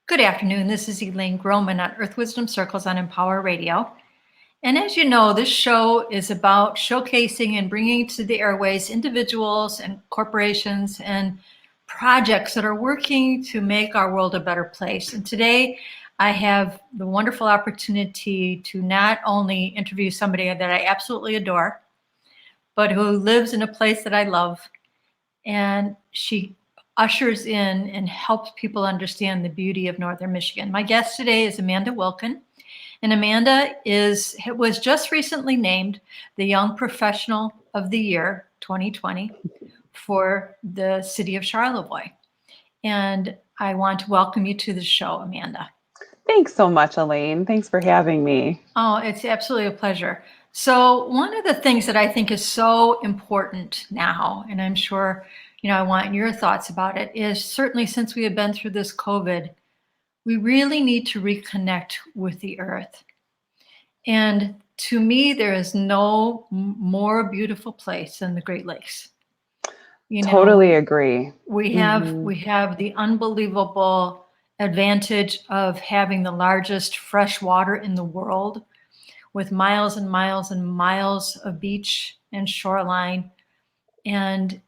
Good afternoon. This is Elaine Grohman on Earth Wisdom Circles on Empower Radio. And as you know, this show is about showcasing and bringing to the airways individuals and corporations and projects that are working to make our world a better place. And today I have the wonderful opportunity to not only interview somebody that I absolutely adore, but who lives in a place that I love. And she ushers in and helps people understand the beauty of Northern Michigan. My guest today is Amanda Wilkin. And Amanda was just recently named the Young Professional of the Year 2020 for the city of Charlevoix. And I want to welcome you to the show, Amanda. Thanks so much, Elaine. Thanks for having me. Oh, it's absolutely a pleasure. So one of the things that I think is so important now, and I'm sure, I want your thoughts about it, is certainly since we have been through this COVID, we really need to reconnect with the earth. And to me, there is no more beautiful place than the Great Lakes. Totally agree. We have the unbelievable advantage of having the largest fresh water in the world, with miles and miles and miles of beach and shoreline, and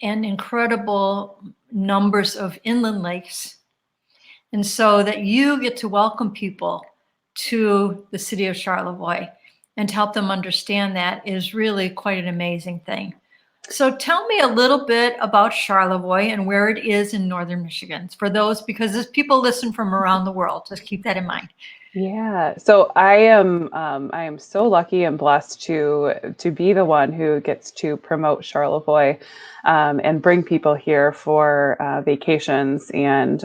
incredible numbers of inland lakes. And so that you get to welcome people to the city of Charlevoix and to help them understand that is really quite an amazing thing. So tell me a little bit about Charlevoix and where it is in Northern Michigan for those, because there's people listen from around the world. Just keep that in mind. Yeah. So I am so lucky and blessed to be the one who gets to promote Charlevoix and bring people here for vacations and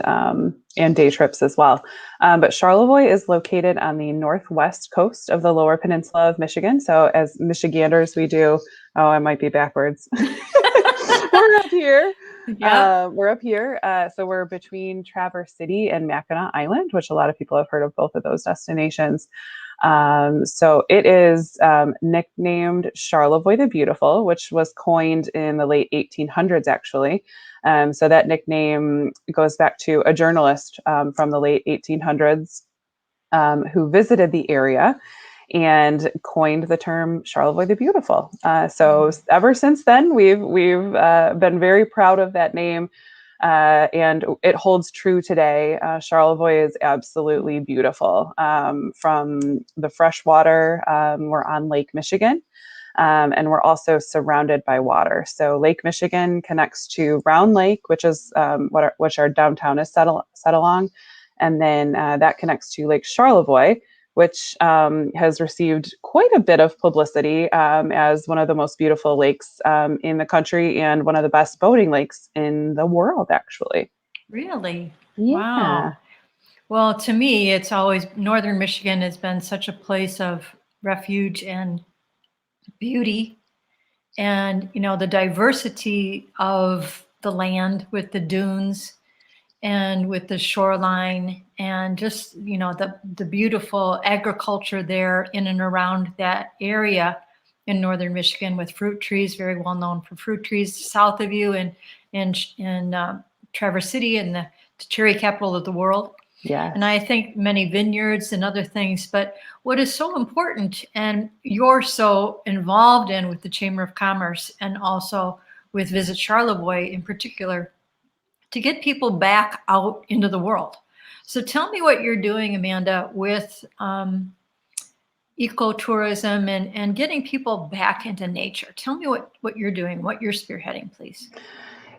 day trips as well. But Charlevoix is located on the northwest coast of the Lower Peninsula of Michigan. So as Michiganders, we do. Oh, I might be backwards. We're up here. Yeah. We're up here. So we're between Traverse City and Mackinac Island, which a lot of people have heard of both of those destinations. So it is nicknamed Charlevoix the Beautiful, which was coined in the late 1800s, actually. So that nickname goes back to a journalist from the late 1800s who visited the area and coined the term Charlevoix the Beautiful. So ever since then, we've been very proud of that name, and it holds true today. Charlevoix is absolutely beautiful. From the fresh water, we're on Lake Michigan, and we're also surrounded by water. So Lake Michigan connects to Round Lake, which is which our downtown is set along, and then that connects to Lake Charlevoix, which has received quite a bit of publicity as one of the most beautiful lakes in the country and one of the best boating lakes in the world, actually. Really? Yeah. Wow. Well, to me, it's always Northern Michigan has been such a place of refuge and beauty. And, the diversity of the land with the dunes and with the shoreline and just, the beautiful agriculture there in and around that area in Northern Michigan with fruit trees, very well known for fruit trees south of you and in Traverse City and the cherry capital of the world. Yeah. And I think many vineyards and other things. But what is so important, and you're so involved in with the Chamber of Commerce and also with Visit Charlevoix in particular, to get people back out into the world. So tell me what you're doing, Amanda, with ecotourism and getting people back into nature. Tell me what you're doing, what you're spearheading, please.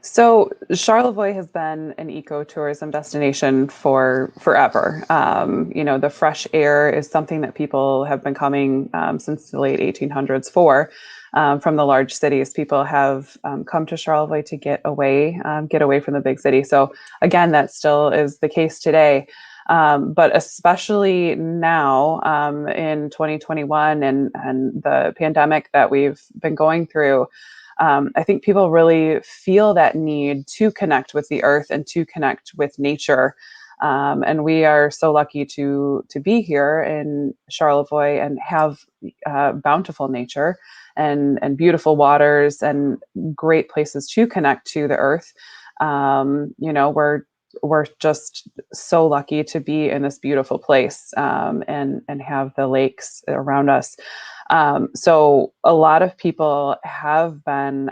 So Charlevoix has been an ecotourism destination for forever. The fresh air is something that people have been coming since the late 1800s for. From the large cities, people have come to Charlevoix to get away from the big city. So again, that still is the case today. But especially now in 2021 and the pandemic that we've been going through, I think people really feel that need to connect with the earth and to connect with nature. And we are so lucky to be here in Charlevoix and have bountiful nature and beautiful waters and great places to connect to the earth. We're we're just so lucky to be in this beautiful place, and have the lakes around us. So a lot of people have been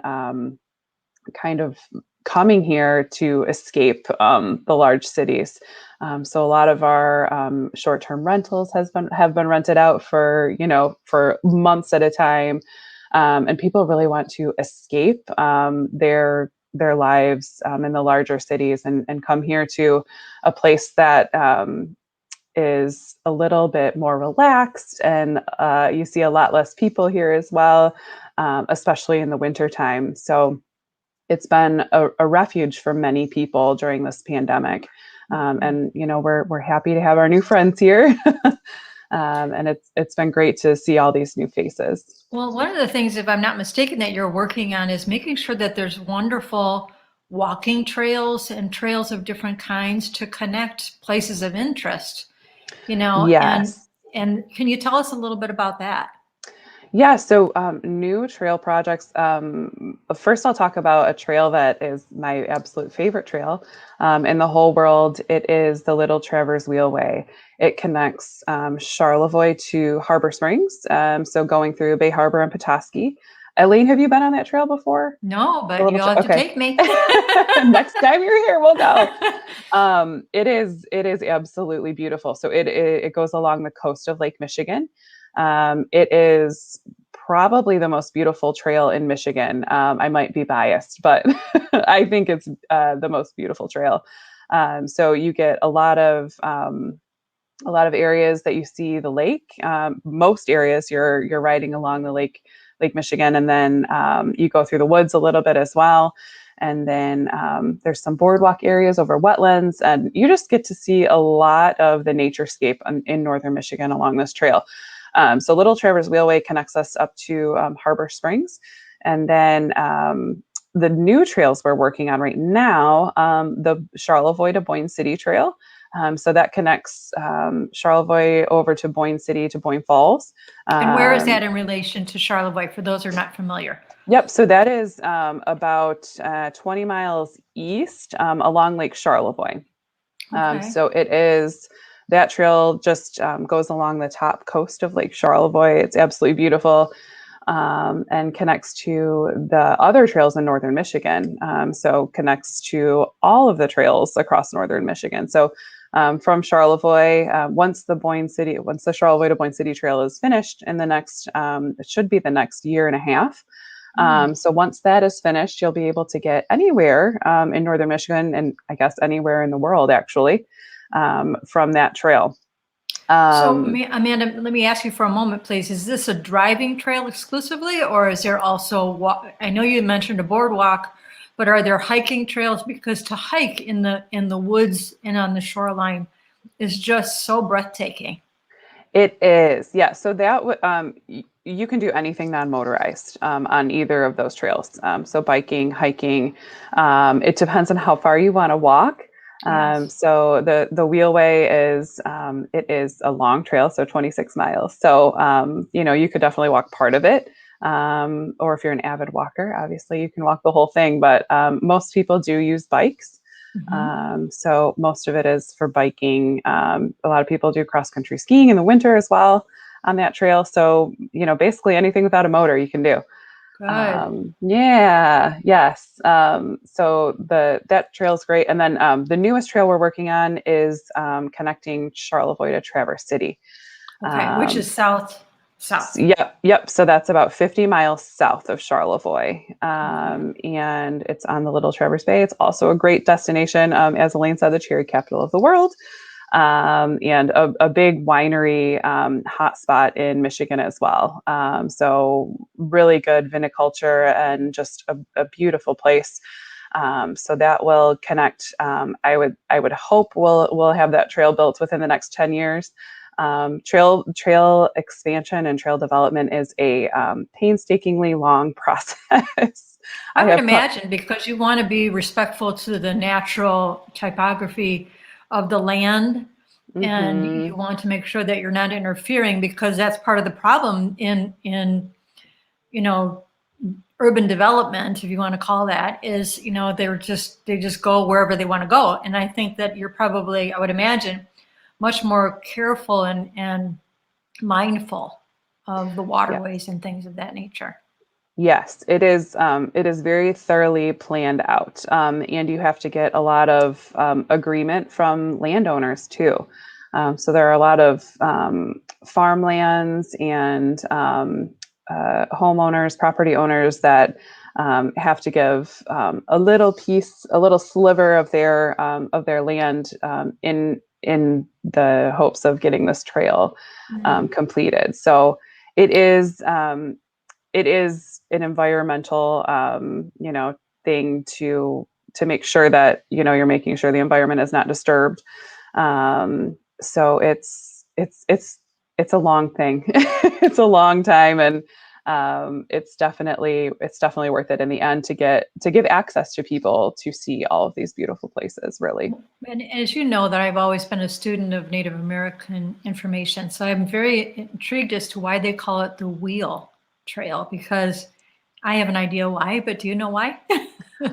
kind of coming here to escape the large cities. So a lot of our short-term rentals have been rented out for for months at a time, and people really want to escape their lives in the larger cities, and come here to a place that is a little bit more relaxed, and you see a lot less people here as well, especially in the wintertime. So it's been a refuge for many people during this pandemic. And we're happy to have our new friends here. And it's been great to see all these new faces. Well, one of the things, if I'm not mistaken, that you're working on is making sure that there's wonderful walking trails and trails of different kinds to connect places of interest, Yes. and can you tell us a little bit about that? Yeah, so new trail projects. First, I'll talk about a trail that is my absolute favorite trail in the whole world. It is the Little Traverse Wheelway. It connects Charlevoix to Harbor Springs, so going through Bay Harbor and Petoskey. Elaine, have you been on that trail before? No, but you'll have to Okay. take me. Next time you're here, we'll go. It is absolutely beautiful. So it goes along the coast of Lake Michigan. It is probably the most beautiful trail in Michigan. I might be biased, but I think it's the most beautiful trail. So you get a lot of areas that you see the lake. Most areas you're riding along the Lake Michigan, and then you go through the woods a little bit as well. And then there's some boardwalk areas over wetlands, and you just get to see a lot of the naturescape in northern Michigan along this trail. So Little Traverse Wheelway connects us up to Harbor Springs. And then the new trails we're working on right now, the Charlevoix to Boyne City Trail. So that connects Charlevoix over to Boyne City to Boyne Falls. And where is that in relation to Charlevoix, for those who are not familiar? Yep. So that is about 20 miles east along Lake Charlevoix. Okay. So that trail just goes along the top coast of Lake Charlevoix. It's absolutely beautiful, and connects to the other trails in northern Michigan. So connects to all of the trails across northern Michigan. So from Charlevoix, once the Charlevoix to Boyne City Trail is finished in it should be the next year and a half. So once that is finished, you'll be able to get anywhere in northern Michigan, and I guess anywhere in the world, actually, from that trail. So, Amanda, let me ask you for a moment, please. Is this a driving trail exclusively, or is there also I know you mentioned a boardwalk, but are there hiking trails? Because to hike in the woods and on the shoreline is just so breathtaking. It is, yeah. So that you can do anything non-motorized on either of those trails. So biking, hiking. It depends on how far you want to walk. Yes. So the wheelway is a long trail, so 26 miles. So you could definitely walk part of it. Or if you're an avid walker, obviously you can walk the whole thing. But most people do use bikes. So most of it is for biking. A lot of people do cross-country skiing in the winter as well on that trail. So, basically anything without a motor you can do. Good. Yes. So that trail is great. And then the newest trail we're working on is connecting Charlevoix to Traverse City. Okay, which is south. Yep. So that's about 50 miles south of Charlevoix. And it's on the Little Traverse Bay. It's also a great destination, as Elaine said, the cherry capital of the world. And a big winery hotspot in Michigan as well. So really good viniculture and just a beautiful place. So that will connect. I would hope we'll have that trail built within the next 10 years. Trail expansion and trail development is a painstakingly long process. I would imagine, because you want to be respectful to the natural typography of the land, and you want to make sure that you're not interfering, because that's part of the problem in urban development, if you want to call that, is, they just go wherever they want to go. And I think that you're probably, I would imagine, much more careful and mindful of the waterways and things of that nature. Yes, it is. It is very thoroughly planned out, and you have to get a lot of agreement from landowners too. So there are a lot of farmlands and homeowners, property owners that have to give a little piece, a little sliver of their land in the hopes of getting this trail completed. So it is. It is an environmental, thing to make sure that, you're making sure the environment is not disturbed. So it's a long thing. It's a long time, and it's definitely worth it in the end to give access to people to see all of these beautiful places, really. And as you know, that I've always been a student of Native American information, so I'm very intrigued as to why they call it the Wheel Trail, because I have an idea why, but do you know why?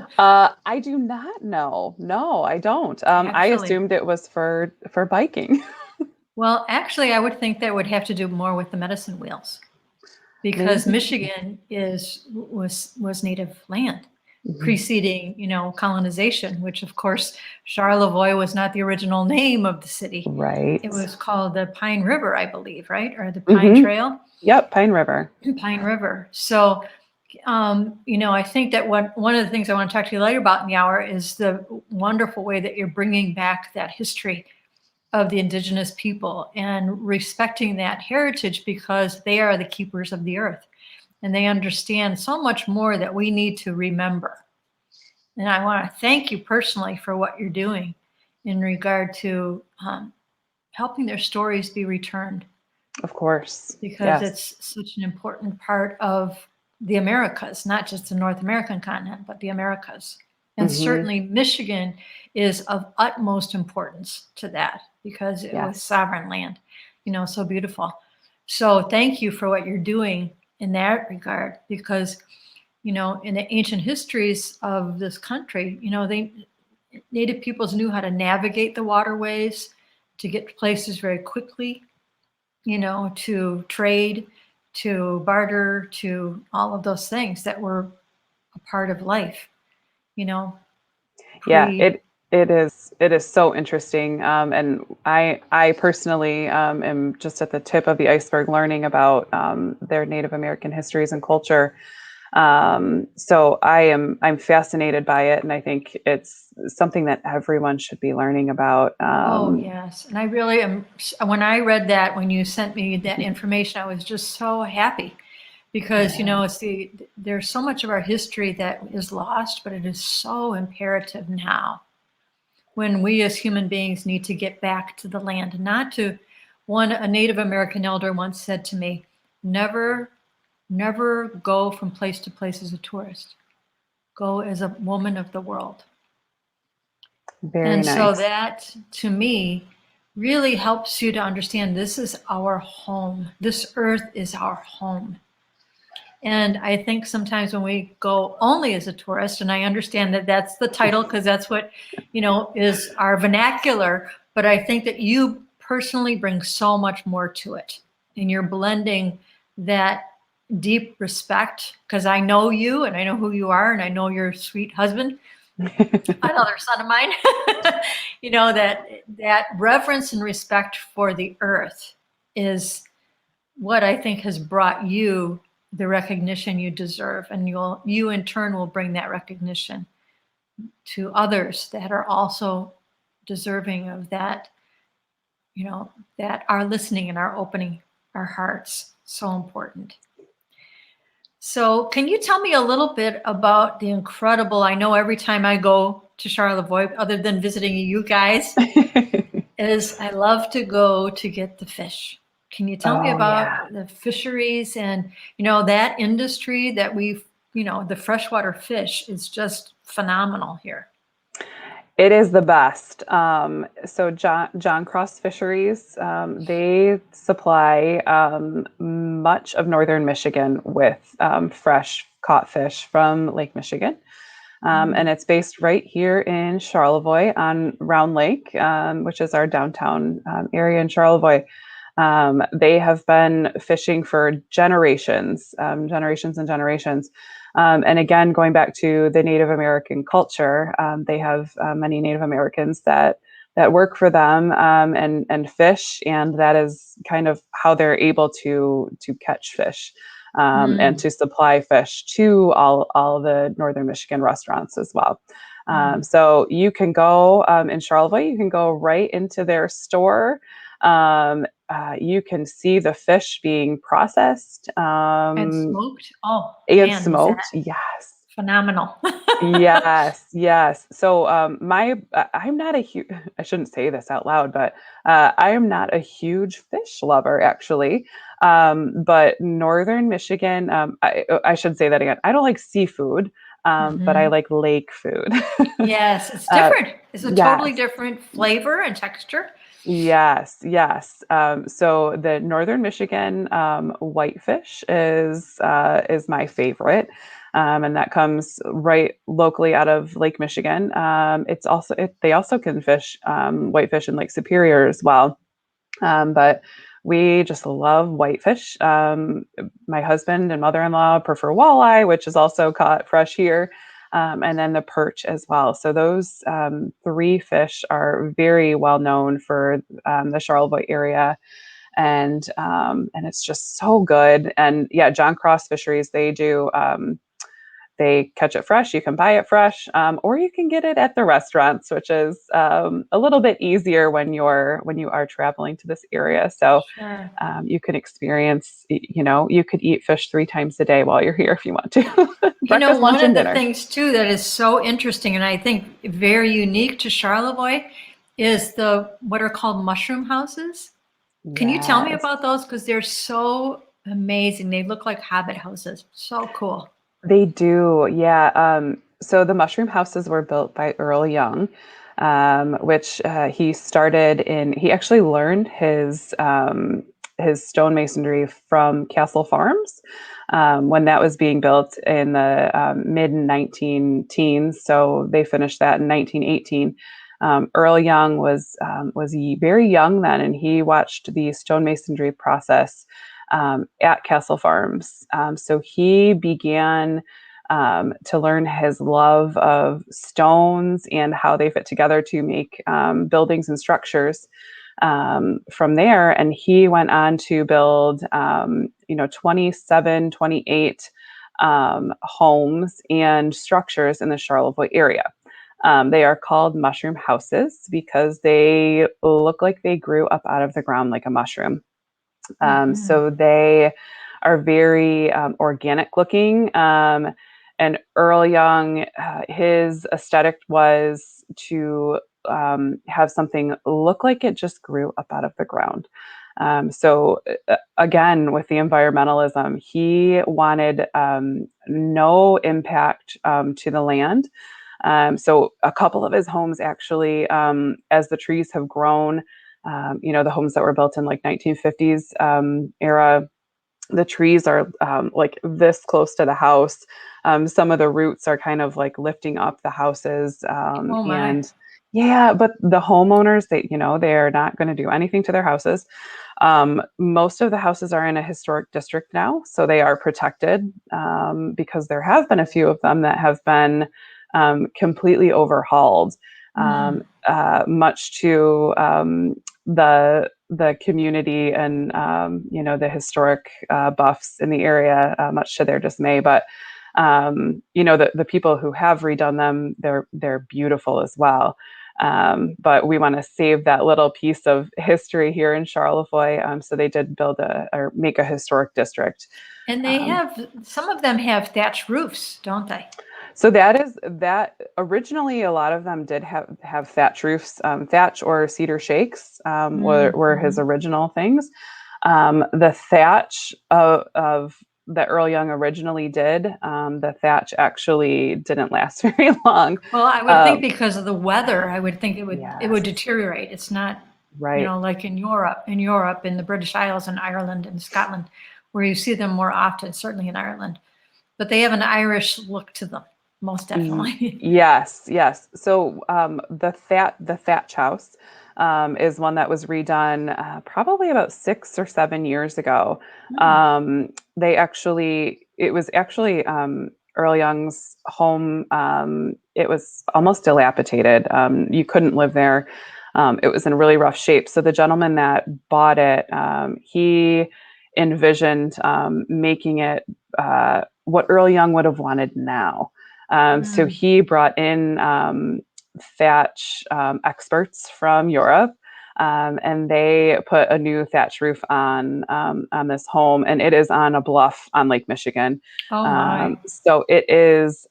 I do not know. No, I don't. I Actually, assumed it was for biking. well, actually, I would think that would have to do more with the medicine wheels, because Maybe. Michigan was native land Mhm. preceding, colonization, which of course Charlevoix was not the original name of the city. It Right. was called the Pine River, I believe, right? Or the Pine Hmm. Trail, Yep, Pine River. Pine River. So, I think that one of the things I want to talk to you later about in the hour is the wonderful way that you're bringing back that history of the indigenous people and respecting that heritage, because they are the keepers of the earth and they understand so much more that we need to remember. And I want to thank you personally for what you're doing in regard to helping their stories be returned, Of course. because Yes. it's such an important part of the Americas, not just the North American continent, but the Americas. And Hmm. certainly Michigan is of utmost importance to that, because it was Yes. sovereign land, so beautiful. So thank you for what you're doing in that regard, because, in the ancient histories of this country, Native peoples knew how to navigate the waterways to get to places very quickly, to trade, to barter, to all of those things that were a part of life, you know, Yeah, pre. it is so interesting. And I personally am just at the tip of the iceberg learning about their Native American histories and culture. So I'm fascinated by it, and I think it's something that everyone should be learning about. Oh, yes. And I really am. When I read that, when you sent me that information, I was just so happy, because, Yeah. there's so much of our history that is lost, but it is so imperative now, when we as human beings need to get back to the land, not to a Native American elder once said to me, never, never go from place to place as a tourist. Go as a woman of the world. Very And so nice. that, to me, really helps you to understand this is our home. This earth is our home. And I think sometimes when we go only as a tourist, and I understand that that's the title because that's what, is our vernacular, but I think that you personally bring so much more to it. And you're blending that deep respect, because I know you and I know who you are and I know your sweet husband, another son of mine, that reverence and respect for the earth is what I think has brought you the recognition you deserve. And you in turn will bring that recognition to others that are also deserving of that, that are listening and are opening our hearts. So important. So can you tell me a little bit about the incredible, I know every time I go to Charlevoix, other than visiting you guys, is I love to go to get the fish. Can you tell me Oh about yeah. the fisheries and, that industry that the freshwater fish is just phenomenal here. It is the best. So John Cross Fisheries, they supply much of northern Michigan with fresh caught fish from Lake Michigan. And it's based right here in Charlevoix on Round Lake, which is our downtown area in Charlevoix. They have been fishing for generations, generations and generations. And again, going back to the Native American culture, they have many Native Americans that work for them and fish, and that is kind of how they're able to catch fish and to supply fish to all the Northern Michigan restaurants as well. So you can go in Charlevoix, you can go right into their store. You can see the fish being processed And smoked. Oh, and man, is that smoked. Yes. phenomenal. Yes. So I'm not a huge, I shouldn't say this out loud, but I am not a huge fish lover actually. But Northern Michigan, I should say that again. I don't like seafood, but I like lake food. Yes, it's Uh, different. It's a totally yes. different flavor and texture. Yes. So the Northern Michigan whitefish is my favorite, and that comes right locally out of Lake Michigan. They also can fish whitefish in Lake Superior as well, but we just love whitefish. My husband and mother-in-law prefer walleye, which is also caught fresh here, and then the perch as well. So those three fish are very well known for the Charlevoix area, and it's just so good. And yeah, John Cross Fisheries, they do. They catch it fresh. You can buy it fresh, or you can get it at the restaurants, which is a little bit easier when you are traveling to this area. So Sure. you can experience. You could eat fish 3 times a day while you're here if you want to. Breakfast, lunch, One and of the dinner. things too that is so interesting and I think very unique to Charlevoix is what are called mushroom houses. Can you tell me Yes, about those? Because they're so amazing. They look like hobbit houses. So cool. they do. Yeah. So the mushroom houses were built by Earl Young, which he actually learned his stonemasonry from Castle Farms when that was being built in the mid 19 teens. So they finished that in 1918. Earl Young was very young then, and he watched the stonemasonry process at Castle Farms. So he began to learn his love of stones and how they fit together to make buildings and structures from there. And he went on to build, 27, 28 homes and structures in the Charlevoix area. They are called mushroom houses because they look like they grew up out of the ground like a mushroom. So they are very organic looking. And Earl Young, his aesthetic was to have something look like it just grew up out of the ground. Again, with the environmentalism, he wanted no impact to the land. So a couple of his homes actually, as the trees have grown, the homes that were built in like 1950s era, the trees are like this close to the house. Some of the roots are kind of like lifting up the houses. Oh my. And yeah, but the homeowners, they're not going to do anything to their houses. Most of the houses are in a historic district now, so they are protected because there have been a few of them that have been completely overhauled, much to the community and the historic buffs in the area, much to their dismay. But the people who have redone them, they're beautiful as well. But we want to save that little piece of history here in Charlevoix. So they did or make a historic district. And some of them have thatched roofs, don't they? So that originally a lot of them did have thatch roofs, thatch or cedar shakes were his original things. The thatch of that Earl Young originally did, the thatch actually didn't last very long. Well, I would think because of the weather, I would think it would Yes. deteriorate. It's not, Right. like in Europe, in the British Isles and Ireland and Scotland, where you see them more often, certainly in Ireland. but they have an Irish look to them, most definitely. Yes, yes. So the Thatch House is one that was redone probably about 6 or 7 years ago. Hmm. It was actually Earl Young's home. It was almost dilapidated. You couldn't live there. It was in really rough shape. So the gentleman that bought it, he envisioned making it what Earl Young would have wanted now. So Mm. he brought in thatch experts from Europe, and they put a new thatch roof on this home, and it is on a bluff on Lake Michigan. Oh my. So it is.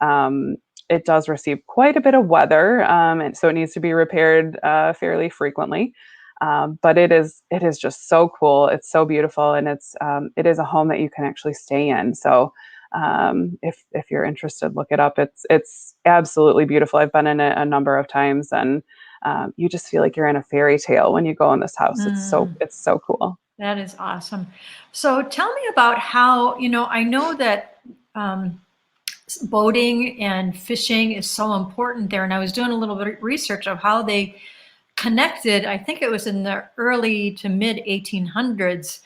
It does receive quite a bit of weather, and so it needs to be repaired fairly frequently. But it is just so cool. It's so beautiful, and it is a home that you can actually stay in. So if you're interested, look it up. It's absolutely beautiful. I've been in it a number of times, and you just feel like you're in a fairy tale when you go in this house. Mm. It's so cool. That is awesome. So tell me about how, I know that um, boating and fishing is so important there. And I was doing a little bit of research of how they connected, I think it was in the early to mid 1800s,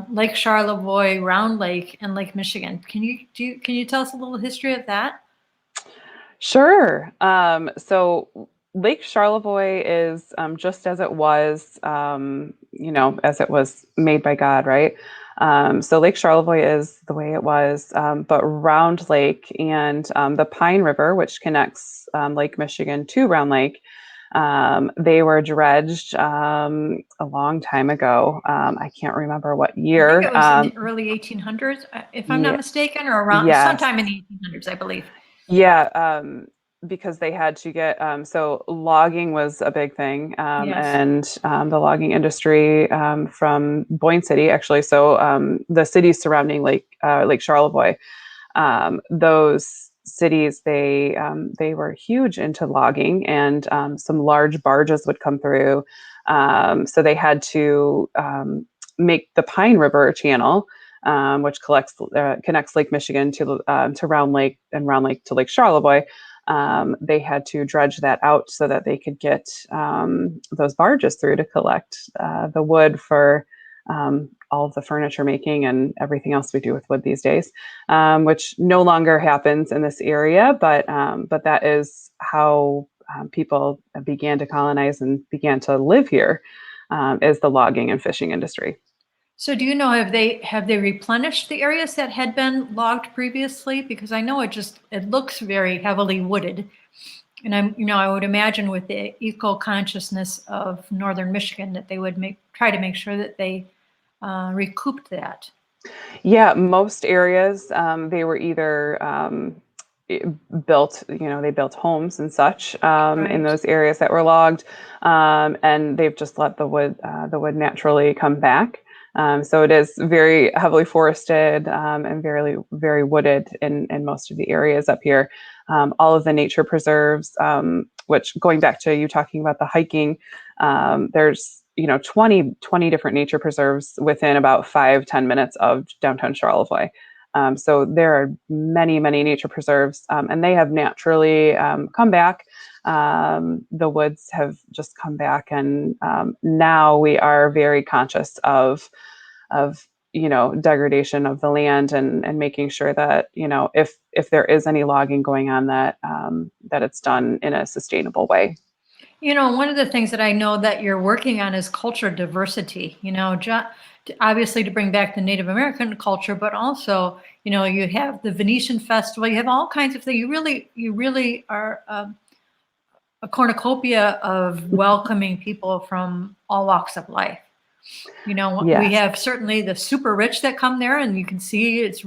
Lake Charlevoix, Round Lake, and Lake Michigan. Can you tell us a little history of that? Sure. So Lake Charlevoix is just as it was, as it was made by God, right? So Lake Charlevoix is the way it was, but Round Lake and the Pine River, which connects Lake Michigan to Round Lake, they were dredged a long time ago. I can't remember what I think year. it was in the early 1800s, if I'm not Yeah, mistaken, or around yes. sometime in the 1800s, I believe. Yeah, because they had to get so logging was a big thing, Yes. and the logging industry from Boyne City, actually. So the cities surrounding Lake Charlevoix, those cities they were huge into logging, and some large barges would come through. So they had to make the Pine River channel, which connects Lake Michigan to Round Lake, and Round Lake to Lake Charlevoix. They had to dredge that out so that they could get those barges through to collect the wood for all of the furniture making and everything else we do with wood these days, which no longer happens in this area. But that is how people began to colonize and began to live here, is the logging and fishing industry. So do you know, have they replenished the areas that had been logged previously? Because I know it looks very heavily wooded. And I would imagine with the eco consciousness of northern Michigan that they would try to make sure that they recouped that. Yeah, most areas they were either built, they built homes and such in Right. those areas that were logged, and they've just let the wood naturally come back. So it is very heavily forested, and very very wooded in most of the areas up here. All of the nature preserves, which going back to you talking about the hiking, there's 20 different nature preserves within about 5-10 minutes of downtown Charlevoix. So there are many, many nature preserves, and they have naturally come back. The woods have just come back, and now we are very conscious of degradation of the land, and making sure that if there is any logging going on, that it's done in a sustainable way. One of the things that I know that you're working on is culture diversity, obviously to bring back the Native American culture, but also, you have the Venetian Festival, you have all kinds of things. You really are a cornucopia of welcoming people from all walks of life. We Yes. have certainly the super rich that come there, and you can see it's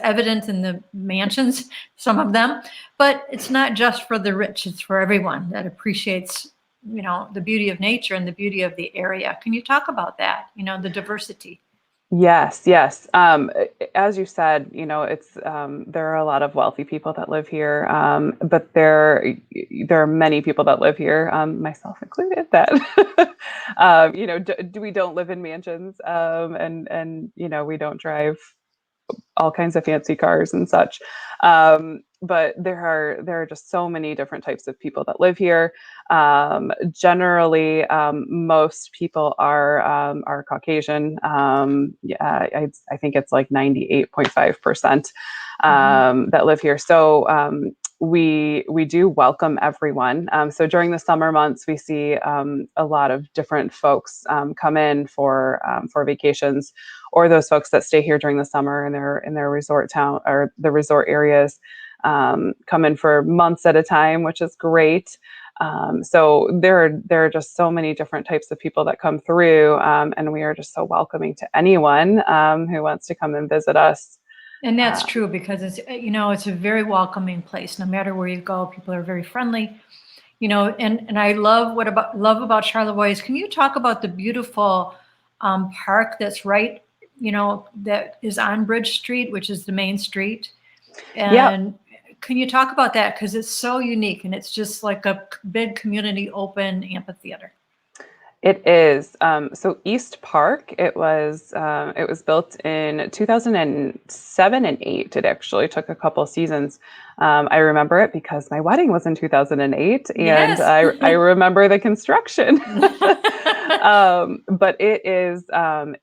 evident in the mansions, some of them. But it's not just for the rich; it's for everyone that appreciates, the beauty of nature and the beauty of the area. Can you talk about that? The diversity. Yes, yes. As you said, it's there are a lot of wealthy people that live here, but there are many people that live here, myself included, that we don't live in mansions, and we don't drive all kinds of fancy cars and such. But there are just so many different types of people that live here. Generally, most people are Caucasian. Yeah, I think it's like 98.5% that live here. So we do welcome everyone. So during the summer months, we see a lot of different folks come in for vacations, or those folks that stay here during the summer in their resort town or the resort areas come in for months at a time, which is great. So there are just so many different types of people that come through, and we are just so welcoming to anyone who wants to come and visit us. And that's true because it's a very welcoming place. No matter where you go, people are very friendly. And I love love about Charlevoix is, can you talk about the beautiful park that's right, that is on Bridge Street, which is the main street? Yeah. And can you talk about that? Because it's so unique and it's just like a big community open amphitheater. It is. So East Park, it was built in 2007 and 8. It actually took a couple of seasons. I remember it because my wedding was in 2008, and Yes. I remember the construction. But it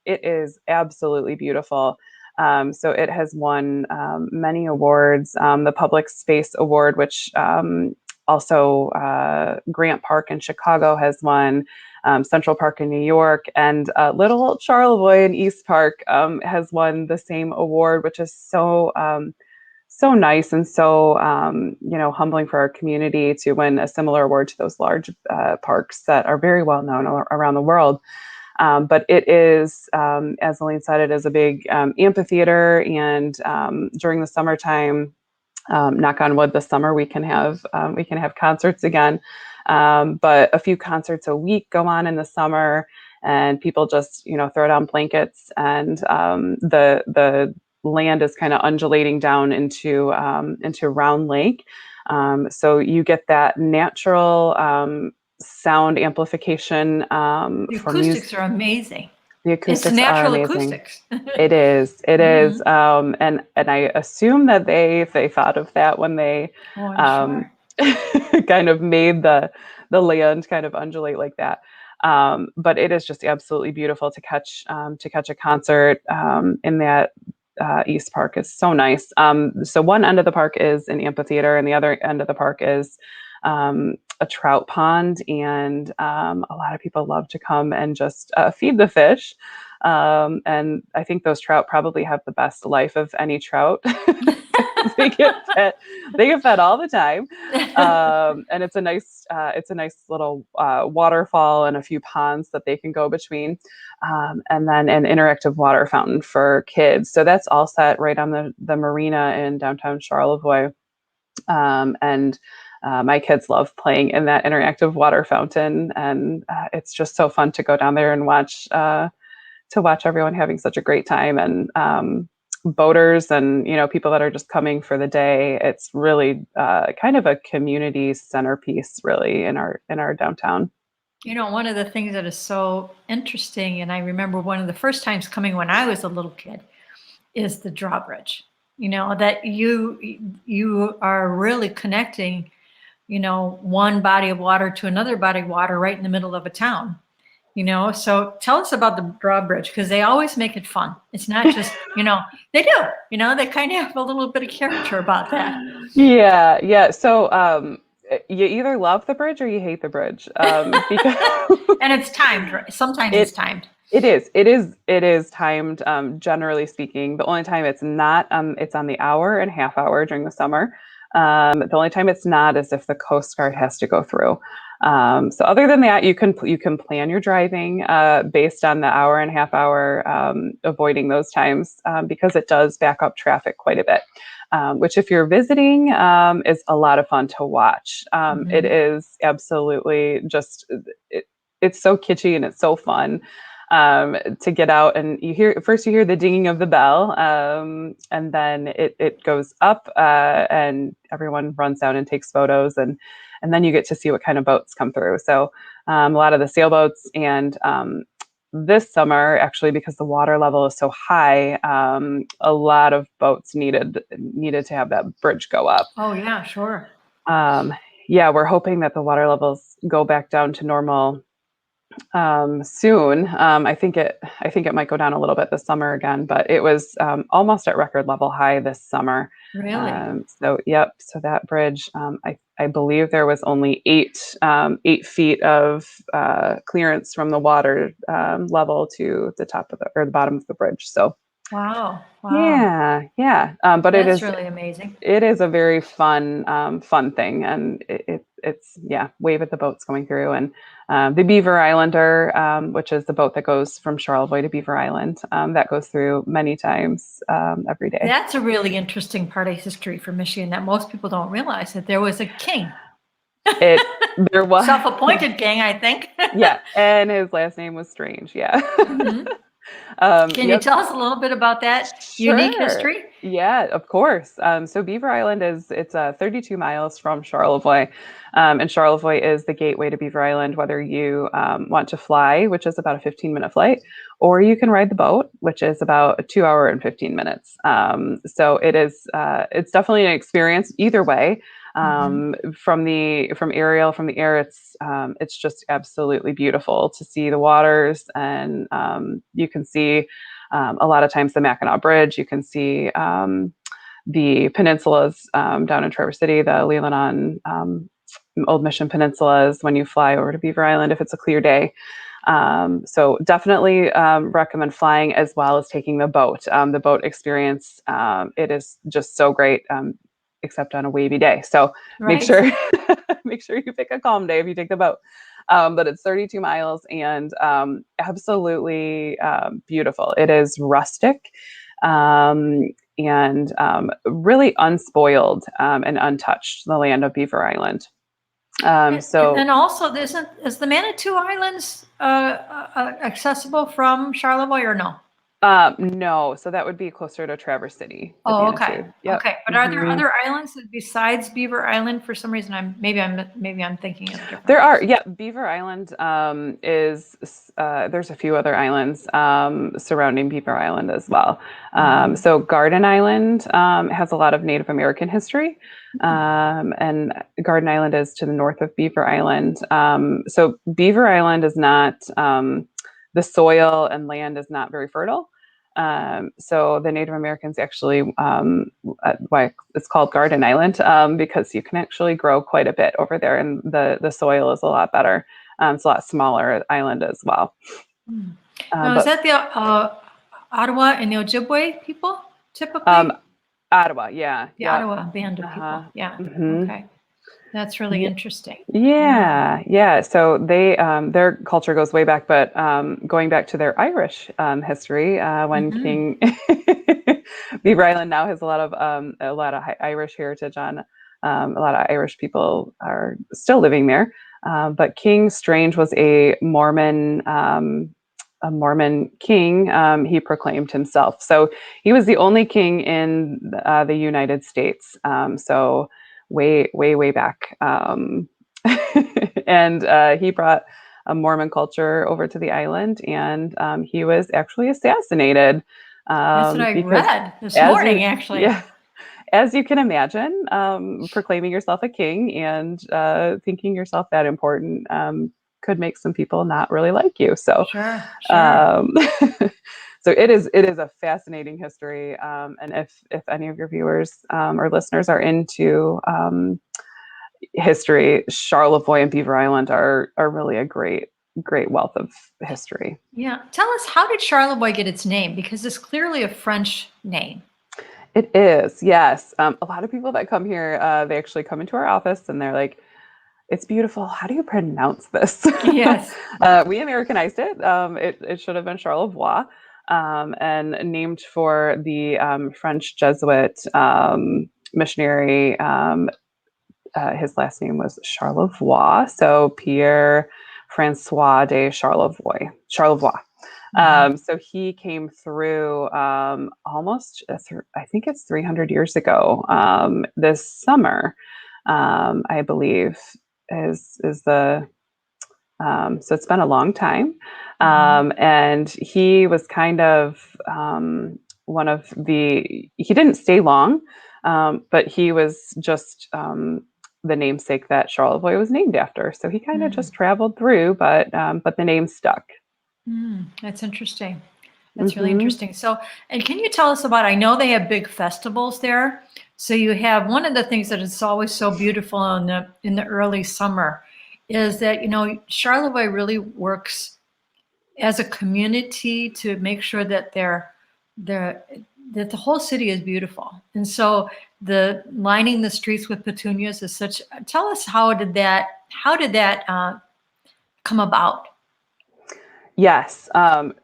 is absolutely beautiful. So it has won many awards. The Public Space Award, which also Grant Park in Chicago has won. Central Park in New York, and Little Charlevoix in East Park has won the same award, which is so nice and so humbling for our community to win a similar award to those large parks that are very well known around the world. But it is, as Elaine said, it is a big amphitheater, and during the summertime, knock on wood, this summer we can have concerts again. But a few concerts a week go on in the summer, and people just throw down blankets, and the land is kind of undulating down into Round Lake, so you get that natural sound amplification The from acoustics are amazing. The It's acoustics are natural amazing. acoustics. It is. It is. And I assume that they thought of that when they Oh, I'm sure. kind of made the land kind of undulate like that. But it is just absolutely beautiful to catch a concert in that East Park. Is so nice. So one end of the park is an amphitheater, and the other end of the park is a trout pond, and a lot of people love to come and just feed the fish. And I think those trout probably have the best life of any trout. They get fed all the time, and it's a nice little waterfall and a few ponds that they can go between, and then an interactive water fountain for kids. So that's all set right on the marina in downtown Charlevoix, and my kids love playing in that interactive water fountain, and it's just so fun to go down there and watch everyone having such a great time, and boaters and people that are just coming for the day. It's really kind of a community centerpiece, really, in our downtown. One of the things that is so interesting, and I remember one of the first times coming when I was a little kid, is the drawbridge. That you are really connecting, one body of water to another body of water right in the middle of a town. So tell us about the drawbridge, because they always make it fun. It's not just, they do, they kind of have a little bit of character about that. Yeah. So you either love the bridge or you hate the bridge, because and it's timed. Right? Sometimes it's timed. It is timed. Generally speaking, the only time it's not, it's on the hour and half hour during the summer. The only time it's not is if the Coast Guard has to go through. So other than that, you can plan your driving based on the hour and half hour, avoiding those times, because it does back up traffic quite a bit. Which, if you're visiting, is a lot of fun to watch. It is absolutely just it's so kitschy and it's so fun. To get out, and you hear the dinging of the bell, and then it goes up, and everyone runs down and takes photos, and then you get to see what kind of boats come through. So a lot of the sailboats and this summer, actually, because the water level is so high, a lot of boats needed to have that bridge go up. Oh, yeah, sure. Um, yeah, we're hoping that the water levels go back down to normal soon. I think it might go down a little bit this summer again, but it was almost at record level high this summer. Really? So yep. So that bridge, I believe there was only 8 feet of clearance from the water level to the top of the bottom of the bridge. So Wow. Wow. yeah, yeah. But That's really amazing. it is a very fun thing, and it's yeah, wave at the boats going through, and the Beaver Islander, which is the boat that goes from Charlevoix to Beaver Island, that goes through many times every day. That's a really interesting part of history for Michigan that most people don't realize, that there was a king, It there was self-appointed king, I think. yeah, and his last name was Strange. Yeah. Mhm. Can you Yep. tell us a little bit about that unique Sure. history? Yeah, of course. So Beaver Island it's 32 miles from Charlevoix, and Charlevoix is the gateway to Beaver Island. Whether you want to fly, which is about a 15-minute flight, or you can ride the boat, which is about a 2 hour and 15 minutes. So it's definitely an experience either way. Mhm. From aerial from the air, it's just absolutely beautiful to see the waters, and you can see a lot of times the Mackinac Bridge. You can see the peninsulas down in Traverse City, the Leelanau Old Mission peninsulas when you fly over to Beaver Island if it's a clear day. So definitely recommend flying as well as taking the boat. The boat experience, it is just so great, except on a wavy day. So make Right. sure make sure you pick a calm day if you take the boat. But it's 32 miles and absolutely beautiful. It is rustic and really unspoiled and untouched, the land of Beaver Island. And So then also, is the Manitou Islands accessible from Charlevoix or no? no, so that would be closer to Traverse City, the Oh, okay. Manitou. Yep. Okay. But are there Mhm. other islands besides Beaver Island? For some reason, I'm thinking of different There are, ones. yeah, Beaver Island there's a few other islands surrounding Beaver Island as well. Mhm. So Garden Island has a lot of Native American history, and Garden Island is to the north of Beaver Island. So Beaver Island is not, the soil and land is not very fertile. So the Native Americans actually, why it's called Garden Island, because you can actually grow quite a bit over there, and the soil is a lot better. It's a lot smaller island as well. Hmm. Now, is But that the Ottawa and the Ojibwe people um, typically? Ottawa, yeah, The yep, Ottawa band of uh-huh. people. Yeah. Hmm. Okay. That's really interesting. Yeah. Yeah, yeah. So their culture goes way back, but going back to their Irish history, when Hmm. King Beaver Island now has a lot of Irish heritage on. A lot of Irish people are still living there, but King Strange was a Mormon king. He proclaimed himself, so he was the only king in the United States. So way back. And he brought a Mormon culture over to the island, and he was actually assassinated That's what I because, read this as you morning, actually. yeah, as you can imagine, proclaiming yourself a king and thinking yourself that important could make some people not really like you. So Sure. Sure. um, so it is a fascinating history, and if any of your viewers or listeners are into history, Charlevoix and Beaver Island are really a great wealth of history. Yeah. Tell us, how did Charlevoix get its name? Because it's clearly a French name. It is, yes. A lot of people that come here, they actually come into our office and they're like, "It's beautiful. How do you pronounce this?" Yes. We Americanized it. It should have been Charlevoix, and named for the French Jesuit missionary. His last name was Charlevoix, so Pierre Francois de Charlevoix. Charlevoix. Hmm. So he came through almost, I think it's 300 years ago. This summer, I believe, is the So it's been a long time. And he was kind of he didn't stay long, but he was just the namesake that Charlevoix was named after. So he kind of just traveled through, but the name stuck. That's interesting. That's really Hmm. interesting. So, and can you tell us about, I know they have big festivals there. So you have one of the things that is always so beautiful in the early summer is that, Charlevoix really works as a community to make sure that that the whole city is beautiful. And so the lining the streets with petunias is such, tell us how did that come about? Yes.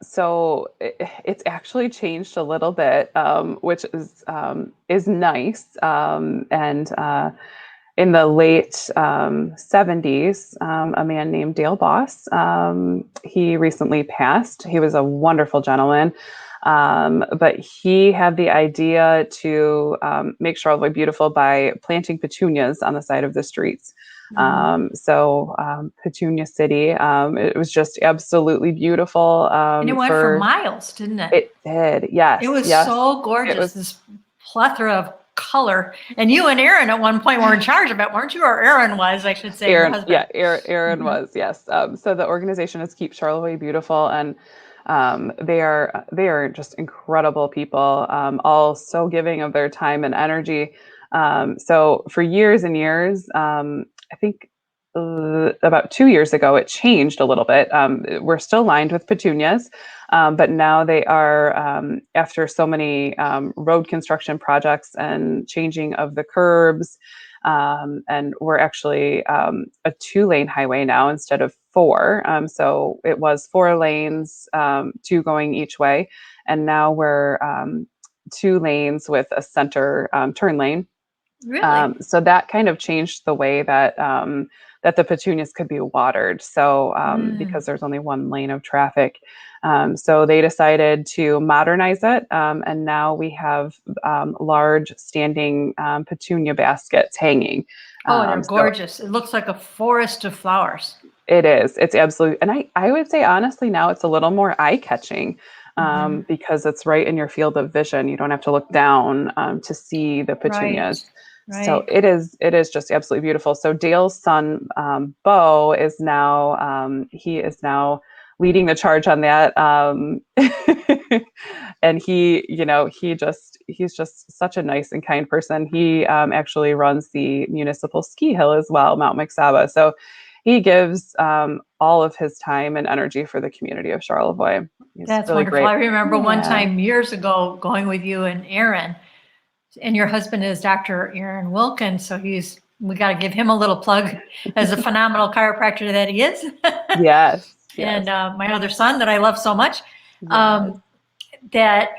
So it's actually changed a little bit, which is nice. And in the late 70s, a man named Dale Boss, he recently passed. He was a wonderful gentleman. But he had the idea to make Charlevoix beautiful by planting petunias on the side of the streets. Petunia City, it was just absolutely beautiful. And it went for miles, didn't it? It did, yes, It was yes. so It gorgeous, was this plethora of color. And you and Aaron at one point were in charge of it, weren't you? Or Aaron was, I should say, your Aaron, husband. yeah, Aaron was, yes. So the organization is Keep Charlevoix Beautiful, and they are just incredible people, all so giving of their time and energy. So for years and years, I think about 2 years ago, it changed a little bit. We're still lined with petunias, but now they are, after so many road construction projects and changing of the curbs. And we're actually a 2-lane highway now instead of 4. So it was 4 lanes, 2 going each way. And now we're 2 lanes with a center turn lane. Really? So that kind of changed the way that the petunias could be watered. So because there's only 1 lane of traffic, so they decided to modernize it, and now we have large standing petunia baskets hanging. Oh, they're So gorgeous. It looks like a forest of flowers. it is. It's absolutely, and I would say honestly now it's a little more eye catching. Because it's right in your field of vision. You don't have to look down to see the Right, petunias. So right. it is just absolutely beautiful. So Dale's son, Bo, is now he is now leading the charge on that. And he's just such a nice and kind person. He actually runs the municipal ski hill as well, Mount McSaba. So he gives all of his time and energy for the community of Charlevoix. He's That's really wonderful. great. I remember one Yeah. time years ago going with you and Aaron, and your husband is Dr. Aaron Wilkin. So we got to give him a little plug as a phenomenal chiropractor that he is. Yes. And Yes. my other son that I love so much. Yes. That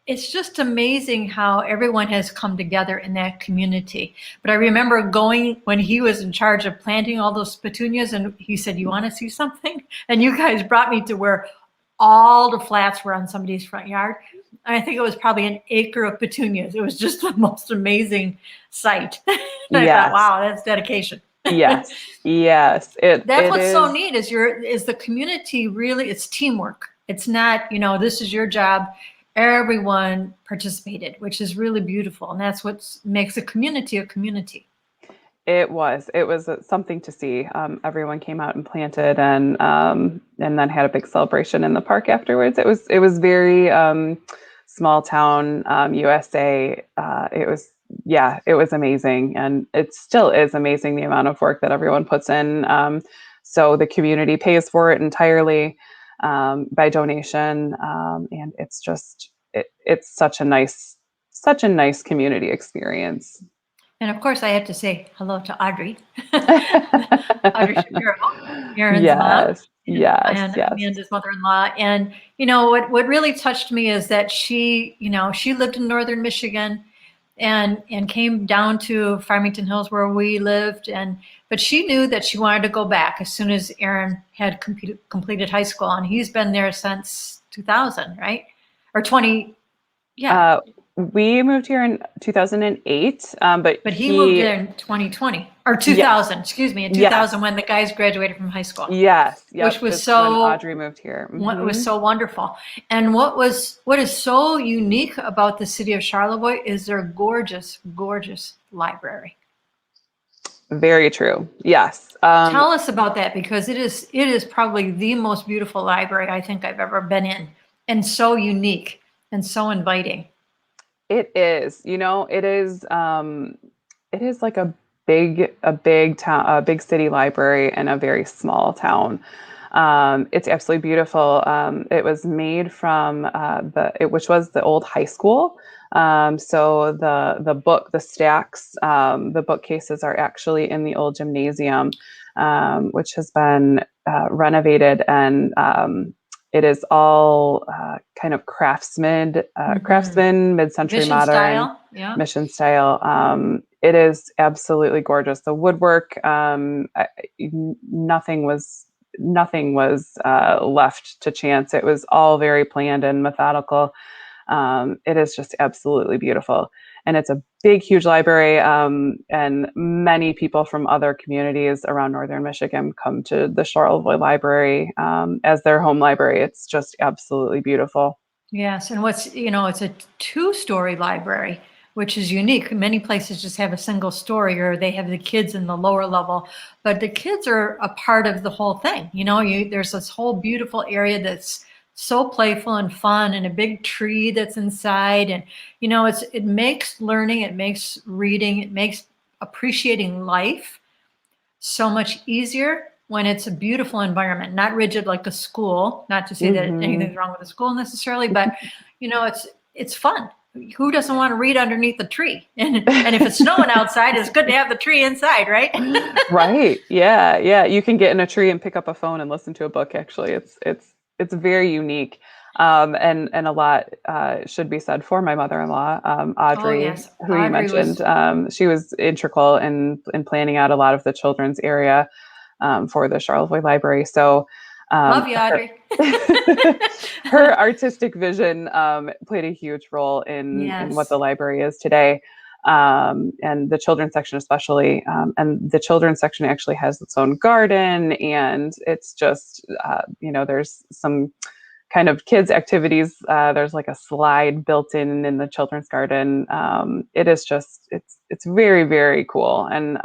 it's just amazing how everyone has come together in that community. But I remember going when he was in charge of planting all those petunias, and he said, "You want to see something?" And you guys brought me to where all the flats were on somebody's front yard. I think it was probably an acre of petunias. It was just the most amazing sight. And I thought, Yes. wow, that's dedication. Yes. Yes. It That's it what's so is. neat is the community really, it's teamwork. It's not, this is your job. Everyone participated, which is really beautiful. And that's what makes a community a community. It was. It was something to see. Everyone came out and planted, and then had a big celebration in the park afterwards. It was very small town USA. It was, yeah, it was amazing, and it still is amazing the amount of work that everyone puts in. So the community pays for it entirely by donation, and it's such a nice community experience. And of course, I have to say hello to Audrey, Audrey Shapiro, Aaron's mom, Yes, yes, and yes. Amanda's mother-in-law. And what really touched me is that she lived in northern Michigan, and came down to Farmington Hills where we lived, but she knew that she wanted to go back as soon as Aaron had completed high school, and he's been there since 2000, right? Or 20, yeah. We moved here in 2008, but But he moved he, in 2020 or yes, 2000, excuse me, in 2000 yes, when the guys graduated from high school, yes, which yep. was It's when so Audrey moved here. was so wonderful. And what is so unique about the city of Charlevoix is their gorgeous, gorgeous library. Very true. Yes. Tell us about that because it is probably the most beautiful library I think I've ever been in, and so unique and so inviting. It is, it is like a big town, a big city library in a very small town. It's absolutely beautiful. It was made from which was the old high school. So the stacks, the bookcases are actually in the old gymnasium, which has been renovated, and it is all kind of Hmm. craftsman, mid-century Mission modern, style, yeah. mission style. It is absolutely gorgeous. The woodwork, nothing was left to chance. It was all very planned and methodical. It is just absolutely beautiful. And it's a big, huge library. And many people from other communities around Northern Michigan come to the Charlevoix Library as their home library. It's just absolutely beautiful. Yes, and it's a two-story library, which is unique. Many places just have a single story or they have the kids in the lower level, but the kids are a part of the whole thing. There's this whole beautiful area that's so playful and fun and a big tree that's inside and it makes learning, it makes reading, it makes appreciating life so much easier when it's a beautiful environment, not rigid like a school. Not to say that Hmm. anything's wrong with a school necessarily, but it's fun. Who doesn't want to read underneath the tree? And if it's snowing outside, it's good to have the tree inside, right? Right. Yeah. Yeah. You can get in a tree and pick up a phone and listen to a book. Actually, it's very unique. And a lot should be said for my mother-in-law, Oh Audrey, yes, who you Audrey mentioned. was She was integral in planning out a lot of the children's area for the Charlevoix Library. So love you, her Audrey. her artistic vision played a huge role in what Yes. the library is today, and the children's section especially. And the children's section actually has its own garden, and it's just there's some kind of kids activities. There's like a slide built in the children's garden. It is just it's very, very cool, and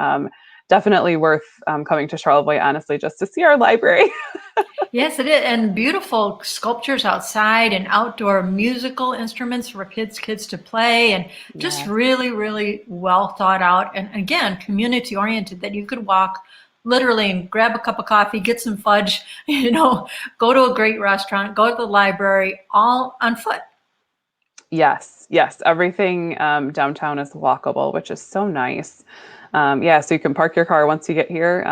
definitely worth coming to Charlevoix, honestly, just to see our library. Yes, it is. And beautiful sculptures outside and outdoor musical instruments for kids to play and just Yes. really, really well thought out. And again, community oriented that you could walk literally and grab a cup of coffee, get some fudge, go to a great restaurant, go to the library, all on foot. Yes, yes. Everything downtown is walkable, which is so nice. Yeah, so you can park your car once you get here.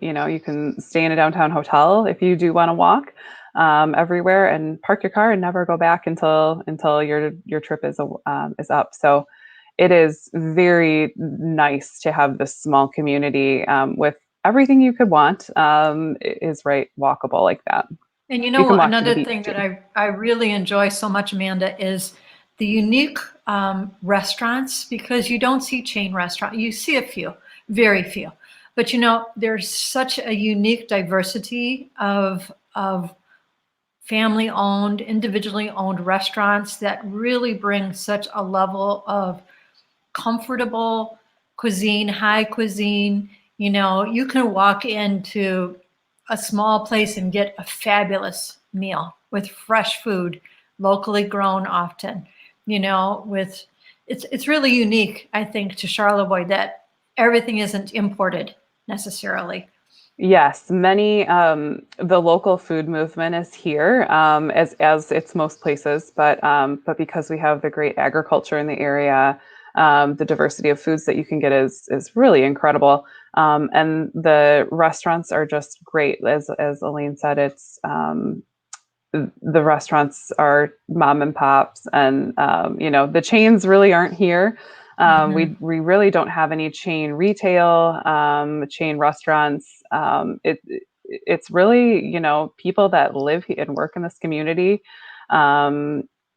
You can stay in a downtown hotel if you do want to walk everywhere, and park your car and never go back until your trip is up. So it is very nice to have this small community with everything you could want is right walkable like that. And You can walk to the another beach thing that too. I really enjoy so much, Amanda, is the unique restaurants because you don't see chain restaurant. You see a few, very few, but there's such a unique diversity of family owned, individually owned restaurants that really bring such a level of comfortable cuisine, high cuisine. You can walk into a small place and get a fabulous meal with fresh food, locally grown often. With it's really unique, I think, to Charlevoix that everything isn't imported necessarily. Yes, many the local food movement is here, as it's most places, but because we have the great agriculture in the area, the diversity of foods that you can get is really incredible. And the restaurants are just great. As Elaine said, it's the restaurants are mom and pops, and the chains really aren't here. Mhm. We really don't have any chain retail, chain restaurants. It's really people that live and work in this community.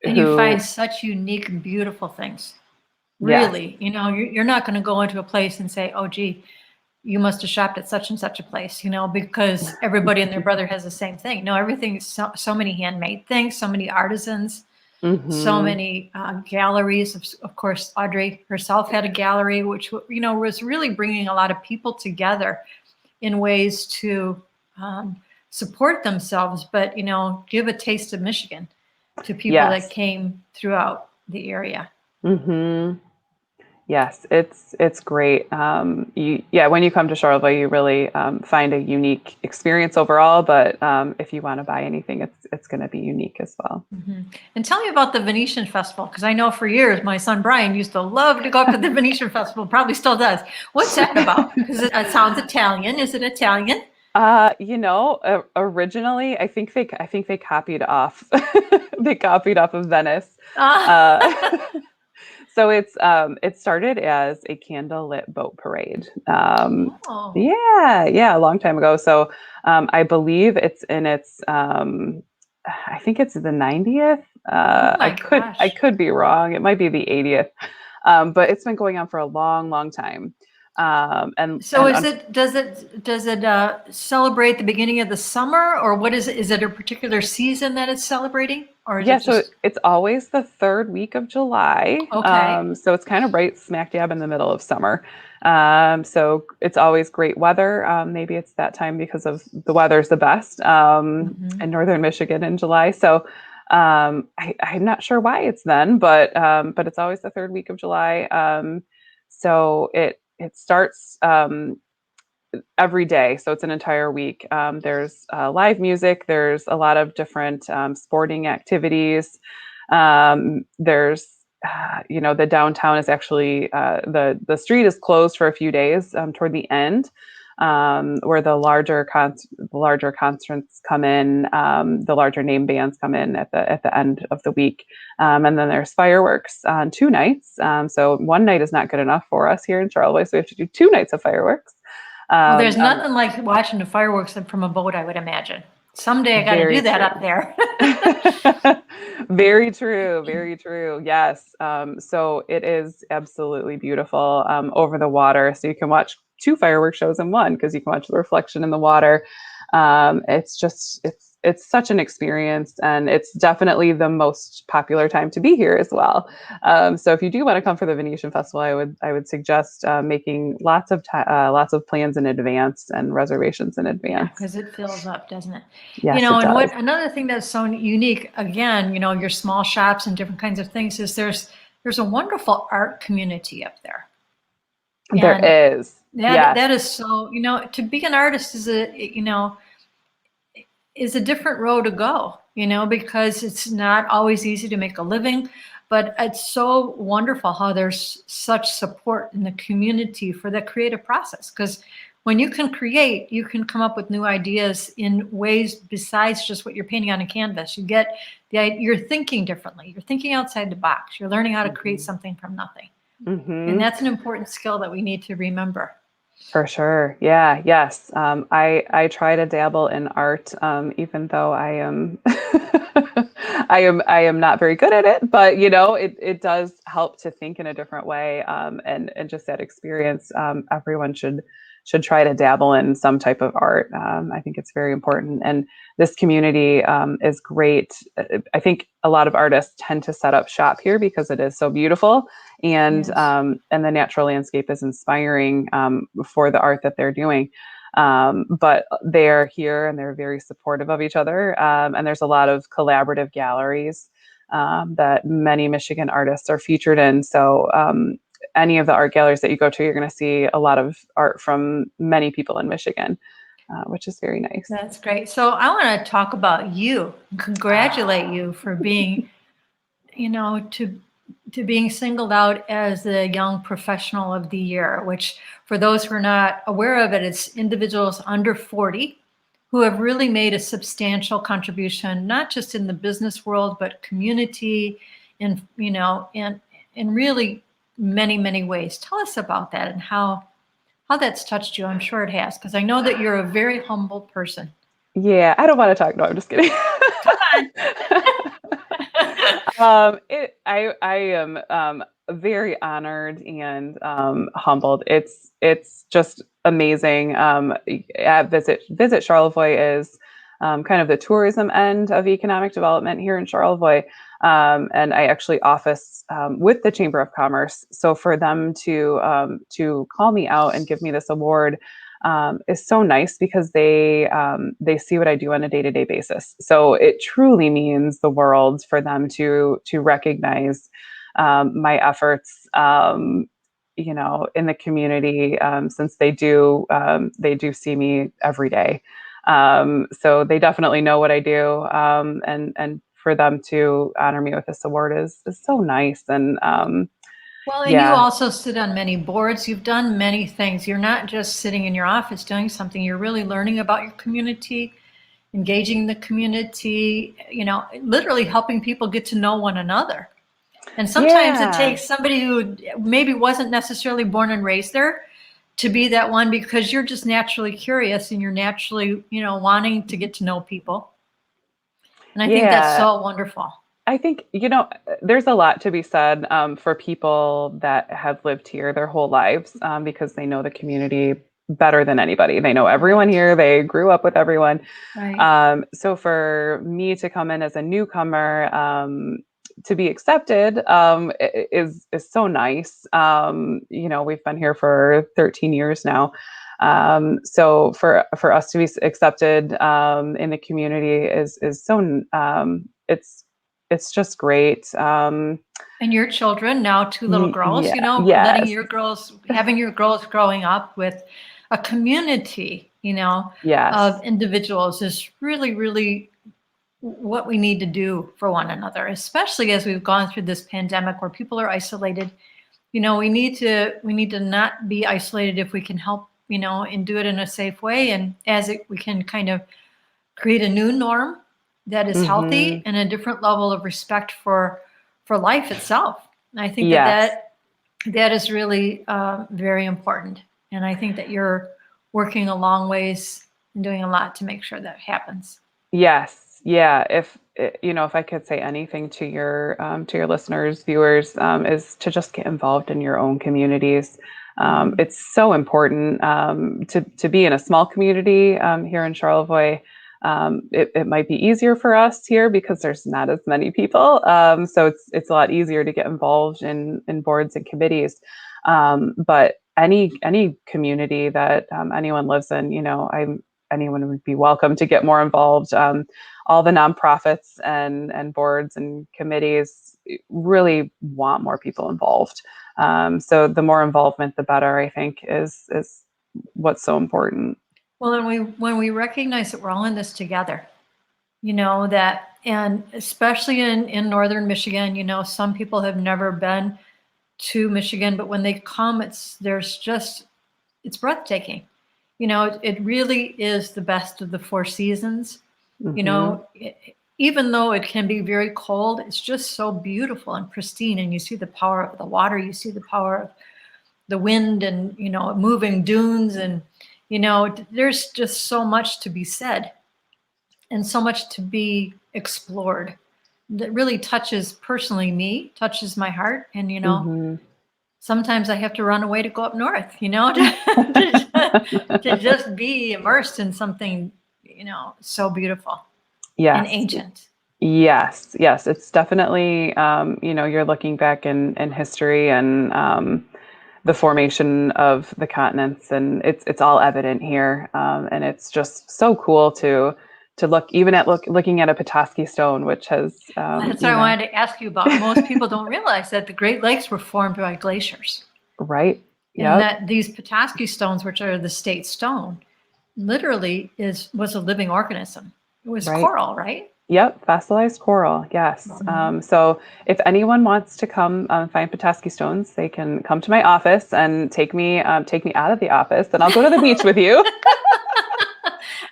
And you find such unique and beautiful things. Yes. Really, you're not going to go into a place and say, oh, gee, you must have shopped at such and such a place, because everybody and their brother has the same thing. No, everything's so many handmade things, so many artisans, so many galleries. Of course, Audrey herself had a gallery, which, was really bringing a lot of people together in ways to support themselves, but, give a taste of Michigan to people that came throughout the area. Yes, it's great. When you come to Charlevoix, you really find a unique experience overall. But if you want to buy anything, it's going to be unique as well. And tell me about the Venetian Festival, because I know for years my son Brian used to love to go up to the Venetian Festival. Probably still does. What's that about? Because it sounds Italian. Is it Italian? Originally, I think they copied off. They copied off of Venice. So it started as a candlelit boat parade. A long time ago. So I believe it's in its I think it's the 90th. I could be wrong. It might be the 80th. But it's been going on for a long, long time. Does it celebrate the beginning of the summer, or what is it? Is it a particular season that it's celebrating? Or so it's always the third week of July. Okay. So it's kind of right smack dab in the middle of summer. So it's always great weather. Maybe it's that time because of the weather's the best in northern Michigan in July. So I'm not sure why it's then, but it's always the third week of July. So it starts every day. So it's an entire week. There's live music. There's a lot of different sporting activities. There's, the downtown is actually, the street is closed for a few days toward the end, where the larger concerts come in, the larger name bands come in at the end of the week. And then there's fireworks on 2 nights. So one night is not good enough for us here in Charlevoix. So we have to do 2 nights of fireworks. Well, there's nothing like watching the fireworks from a boat, I would imagine. Someday I got to do that up there. Very true. Very true. Yes. So it is absolutely beautiful over the water. So you can watch 2 fireworks shows in one, because you can watch the reflection in the water. It's such an experience, and it's definitely the most popular time to be here as well. So if you do want to come for the Venetian Festival, I would suggest making lots of plans in advance and reservations in advance. Because it fills up, doesn't it? Yes, and another thing that's so unique, again, your small shops and different kinds of things, is there's a wonderful art community up there. There is. That is so, to be an artist is a different road to go, because it's not always easy to make a living, but it's so wonderful how there's such support in the community for the creative process. Because when you can create, you can come up with new ideas in ways besides just what you're painting on a canvas. You're thinking differently. You're thinking outside the box. You're learning how to create something from nothing. And that's an important skill that we need to remember. For sure. Yeah. Yes. I try to dabble in art, even though I am, I am not very good at it, but it does help to think in a different way. And just that experience, everyone should try to dabble in some type of art. I think it's very important. And this community is great. I think a lot of artists tend to set up shop here because it is so beautiful. And the natural landscape is inspiring for the art that they're doing. But they're here and they're very supportive of each other. And there's a lot of collaborative galleries that many Michigan artists are featured in. So any of the art galleries that you go to, you're going to see a lot of art from many people in Michigan, which is very nice. That's great. So I want to talk about you, congratulate you for being, to being singled out as the Young Professional of the Year, which, for those who are not aware of it, it's individuals under 40 who have really made a substantial contribution, not just in the business world, but community, in really many, many ways. Tell us about that and how that's touched you. I'm sure it has, because I know that you're a very humble person. Yeah, I don't want to talk. No, I'm just kidding. Come on. I am very honored and humbled. It's just amazing. Visit Charlevoix is kind of the tourism end of economic development here in Charlevoix, and I actually office with the Chamber of Commerce. So for them to call me out and give me this award is so nice because they see what I do on a day-to-day basis. So it truly means the world for them to recognize my efforts, in the community, since they do see me every day. So they definitely know what I do, and for them to honor me with this award is so nice. And Well, and you yeah. also sit on many boards. You've done many things. You're not just sitting in your office doing something. You're really learning about your community, engaging the community, literally helping people get to know one another. And sometimes it Yeah. takes somebody who maybe wasn't necessarily born and raised there to be that one, because you're just naturally curious and you're naturally, wanting to get to know people. And I think that's Yeah. so wonderful. I think, there's a lot to be said for people that have lived here their whole lives, because they know the community better than anybody. They know everyone Right. here. They grew up with everyone. Right. So for me to come in as a newcomer, to be accepted, is so nice. We've been here for 13 years now. So for us to be accepted in the community is so it's just great. And your children, now two little girls, Yeah, letting yes, your girls, having your girls growing up with a community, yes. of individuals is really, really what we need to do for one another, especially as we've gone through this pandemic where people are isolated. We need to not be isolated if we can help, and do it in a safe way. And we can kind of create a new norm that is Hmm. healthy and a different level of respect for life itself. And I think that Yes, that is really very important. And I think that you're working a long ways and doing a lot to make sure that happens. yes, yeah. If I could say anything to your listeners, viewers, is to just get involved in your own communities. Mhm. It's so important to be in a small community here in Charlevoix. It might be easier for us here because there's not as many people, so it's a lot easier to get involved in boards and committees. But any community that anyone lives in, anyone would be welcome to get more involved. All the nonprofits and boards and committees really want more people involved. So the more involvement, the better. I think is what's so important. Well, and when we recognize that we're all in this together, and especially in northern Michigan, some people have never been to Michigan, but when they come, it's breathtaking. It really is the best of the four seasons. You Hmm. know, even though it can be very cold, it's just so beautiful and pristine. And you see the power of the water, you see the power of the wind, and moving dunes, and there's just so much to be said and so much to be explored that really touches my heart. And Hmm. sometimes I have to run away to go up north, to just be immersed in something, so beautiful and Yes. ancient. Yes, yes, it's definitely, you're looking back in history and the formation of the continents, and it's all evident here, and it's just so cool to looking at a Petoskey stone, which has, Well, that's what I wanted to ask you about. Most people don't realize that the Great Lakes were formed by glaciers, right, and yep, that these Petoskey stones, which are the state stone, literally was a living organism. It was right. coral, right? Yep, fossilized coral. Yes. Mhm. So if anyone wants to come find Petoskey stones, they can come to my office and take me out of the office, and I'll go to the beach with you.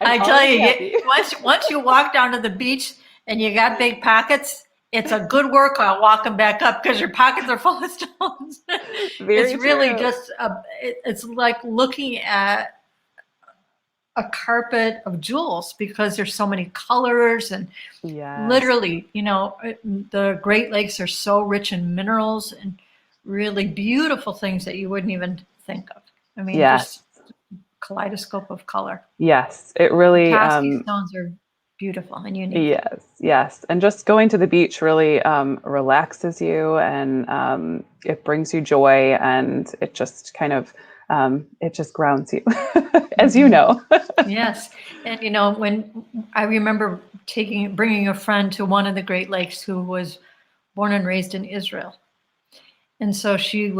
I'm I tell already you, happy. once you walk down to the beach and you got big pockets, it's a good workout walking back up because your pockets are full of stones. It's Very really true. just it's like looking at a carpet of jewels because there's so many colors and Yes. literally, the Great Lakes are so rich in minerals and really beautiful things that you wouldn't even think of. I mean, Yes. just kaleidoscope of color. Yes. It really, Petoskey stones are beautiful and unique. yes, yes. And just going to the beach really relaxes you, and it brings you joy, and it just kind of it just grounds you, as you Mhm. know. Yes. And when I remember bringing a friend to one of the Great Lakes who was born and raised in Israel. And so she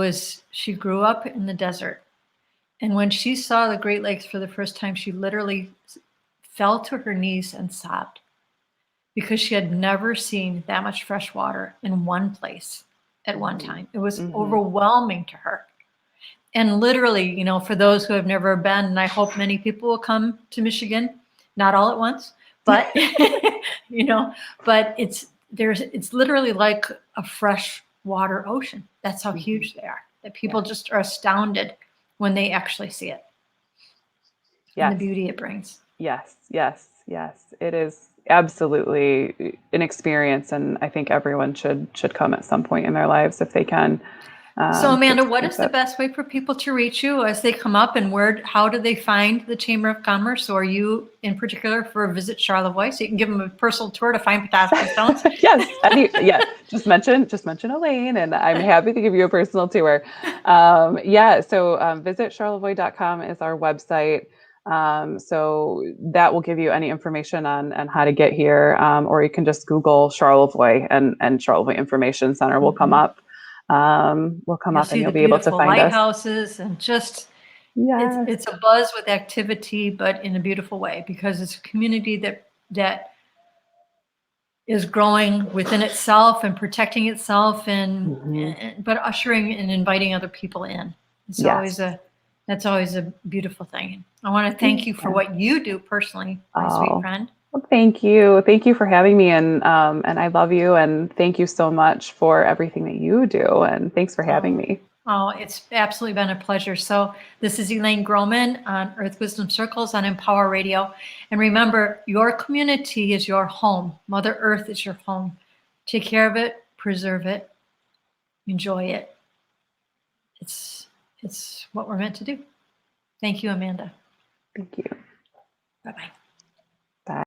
grew up in the desert. And when she saw the Great Lakes for the first time, she literally fell to her knees and sobbed because she had never seen that much fresh water in one place at one time. It was Hmm. overwhelming to her. And literally, for those who have never been, and I hope many people will come to Michigan, not all at once, but but it's literally like a fresh water ocean. That's how huge they are. That people Yes. just are astounded when they actually see it and the Yes. beauty it brings. Yes. Yes. Yes. It is absolutely an experience, and I think everyone should come at some point in their lives if they can, So to Amanda, what experience is the it. best way for people to reach you as they come up, and how do they find the Chamber of Commerce, or you in particular for Visit Charlevoix, so you can give them a personal tour to find Petoskey stones? Yes, yeah. Just mention Elaine, and I'm happy to give you a personal tour. Yeah, so visit charlevoix.com is our website. So that will give you any information on how to get here, or you can just Google Charlevoix, and Charlevoix Information Center will come Mhm. up. You'll see And you'll the be able to beautiful find us. lighthouses and just Yes. it's a buzz with activity, but in a beautiful way because it's a community that is growing within itself and protecting itself Hmm. but ushering and inviting other people in. It's always Yes. a That's always a beautiful thing. I want to thank you for Yeah. what you do personally, my sweet Oh, friend. well, thank you. Thank you for having me, and I love you, and thank you so much for everything that you do, and thanks for having Oh, me. it's absolutely been a pleasure. So this is Elaine Grohman on Earth Wisdom Circles on Empower Radio. And remember, your community is your home. Mother Earth is your home. Take care of it, preserve it, enjoy it. It's what we're meant to do. Thank you, Amanda. Thank you. Bye-bye.